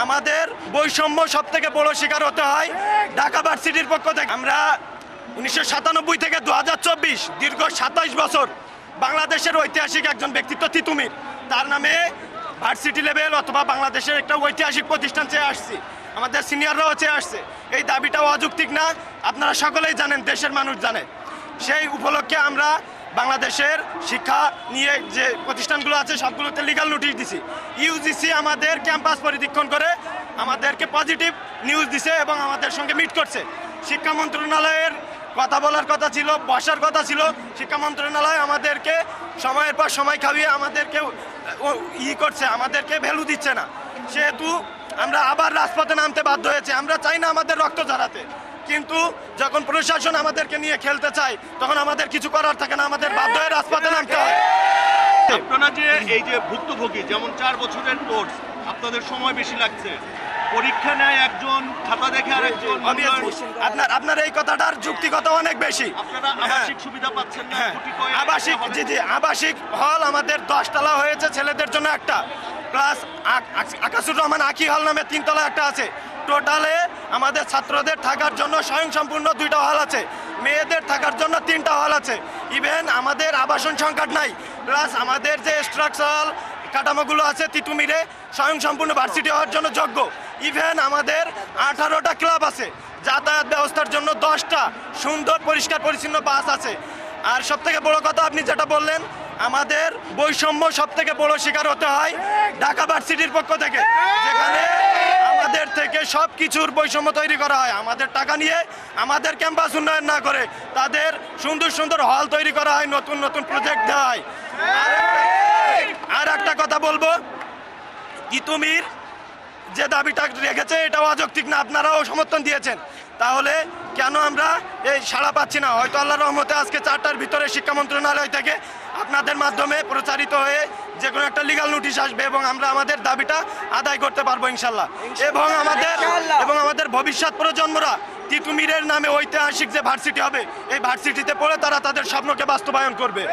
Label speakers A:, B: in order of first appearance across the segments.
A: আমাদের বৈষম্য সবথেকে বড় শিকার হতে হয় ঢাকা ভার্সিটির পক্ষ থেকে। আমরা 1997 থেকে 2024 দীর্ঘ 27 বছর বাংলাদেশের ঐতিহাসিক একজন ব্যক্তিত্ব তিতুমীর, তার নামে ভার্সিটি লেভেল অথবা বাংলাদেশের একটা ঐতিহাসিক প্রতিষ্ঠান চেয়ে আসছি, আমাদের সিনিয়ররাও চেয়ে আসছে। এই দাবিটাও অযৌক্তিক না, আপনারা সকলেই জানেন, দেশের মানুষ জানে। সেই উপলক্ষে আমরা বাংলাদেশের শিক্ষা নিয়ে যে প্রতিষ্ঠানগুলো আছে সবগুলোতে লিগ্যাল নোটিশ দিছি। ইউজিসি আমাদের ক্যাম্পাস পরিদর্শন করে আমাদেরকে পজিটিভ নিউজ দিছে এবং আমাদের সঙ্গে মিট করছে। শিক্ষা মন্ত্রণালয়ের কথা বলার কথা ছিল, বসার কথা ছিল, শিক্ষা মন্ত্রণালয় আমাদেরকে সময়ের পর সময় খাইয়ে আমাদেরকে করছে, আমাদেরকে ভ্যালু দিচ্ছে না। সেহেতু আমরা আবার রাজপথে নামতে বাধ্য হয়েছে। আমরা চাই না আমাদের রক্ত ঝরাতে, কিন্তু যখন প্রশাসন আমাদেরকে নিয়ে খেলতে চায় তখন আমাদের কিছু করার থাকে না, আমাদের বাধ্য হয়ে রাজপথে নামতে হয়।
B: আপনারা যে এই যে ভুক্তভোগী, যেমন 4 বছরের কোর্স, আপনাদের সময় বেশি লাগছে, পরীক্ষা নেয় একজন, খাতা দেখে আরেকজন,
A: আপনার এই কথাটার যুক্তিগত অনেক বেশি।
B: আপনারা আবাসিক সুবিধা পাচ্ছেন না?
A: আবাসিক, জি আবাসিক হল আমাদের 10 তলা হয়েছে, ছেলেদের জন্য একটা, প্লাস আকাশুর রহমান আকি হল নামে 3 তলা একটা আছে। টোটালে আমাদের ছাত্রদের থাকার জন্য স্বয়ংসম্পূর্ণ 2টা হল আছে, মেয়েদের থাকার জন্য 3টা হল আছে। ইভেন আমাদের আবাসন সংকট নাই, প্লাস আমাদের যে স্ট্রাকচারাল কাঠামোগুলো আছে তিতুমিরে স্বয়ংসম্পূর্ণ ভার্সিটি হওয়ার জন্য যোগ্য। ইভেন আমাদের 18টা ক্লাব আছে, যাতায়াত ব্যবস্থার জন্য 10টা সুন্দর পরিষ্কার পরিচ্ছন্ন বাস আছে। আর সবথেকে বড় কথা আপনি যেটা বললেন, আমাদের বৈষম্য সবথেকে বড় শিকার হতে হয় ঢাকা ভার্সিটির পক্ষ থেকে, যেখানে আমাদের থেকে সব কিছুর বৈষম্য তৈরি করা হয়। আমাদের টাকা নিয়ে আমাদের ক্যাম্পাস উন্নয়ন না করে তাদের সুন্দর সুন্দর হল তৈরি করা হয়, নতুন নতুন প্রজেক্ট দেওয়া হয়। আর একটা কথা বলবো, তিতুমীর যে দাবিটা রেখেছে এটাও অযৌক্তিক না, আপনারাও সমর্থন দিয়েছেন। তাহলে কেন আমরা এই সাড়া পাচ্ছি না? হয়তো আল্লাহর রহমতে আজকে 4টার ভিতরে শিক্ষা মন্ত্রণালয় থেকে আপনাদের মাধ্যমে প্রচারিত হয়ে যে কোনো একটা লিগ্যাল নোটিশ আসবে এবং আমরা আমাদের দাবিটা আদায় করতে পারবো ইনশাল্লাহ। এবং আমাদের ভবিষ্যৎ প্রজন্মরা তিতুমীরের নামে ঐতিহাসিক যে ভার্সিটি হবে, এই ভার্সিটিতে পড়ে তারা তাদের স্বপ্নকে বাস্তবায়ন করবে।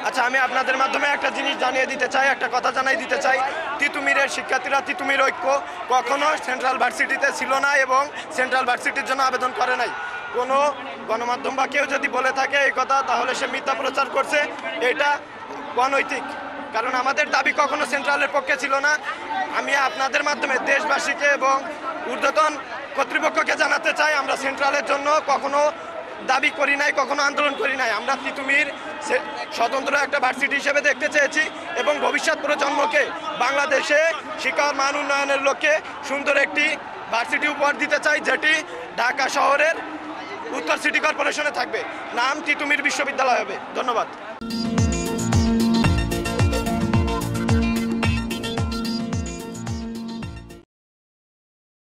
A: আচ্ছা, আমি আপনাদের মাধ্যমে একটা জিনিস জানিয়ে দিতে চাই, একটা কথা জানিয়ে দিতে চাই। তিতুমীরের শিক্ষার্থীরা তিতুমীর ঐক্য কখনো সেন্ট্রাল ভার্সিটিতে ছিল না এবং সেন্ট্রাল ভার্সিটির জন্য আবেদন করে নাই। কোনো গণমাধ্যম বা কেউ যদি বলে থাকে এই কথা, তাহলে সে মিথ্যা প্রচার করছে, এটা অনৈতিক। কারণ আমাদের দাবি কখনো সেন্ট্রালের পক্ষে ছিল না। আমি আপনাদের মাধ্যমে দেশবাসীকে এবং ঊর্ধ্বতন কর্তৃপক্ষকে জানাতে চাই, আমরা সেন্ট্রালের জন্য কখনো দাবি করি নাই, কখনো আন্দোলন করি নাই। আমরা তিতুমীর স্বতন্ত্র একটা ভার্সিটি হিসেবে দেখতে চেয়েছি এবং ভবিষ্যৎ প্রজন্মকে বাংলাদেশে শিক্ষার মান উন্নয়নের লক্ষ্যে সুন্দর একটি ভার্সিটি উপহার দিতে চাই, যেটি ঢাকা শহরের উত্তর সিটি কর্পোরেশনে থাকবে। নাম তিতুমীর বিশ্ববিদ্যালয় হবে। ধন্যবাদ।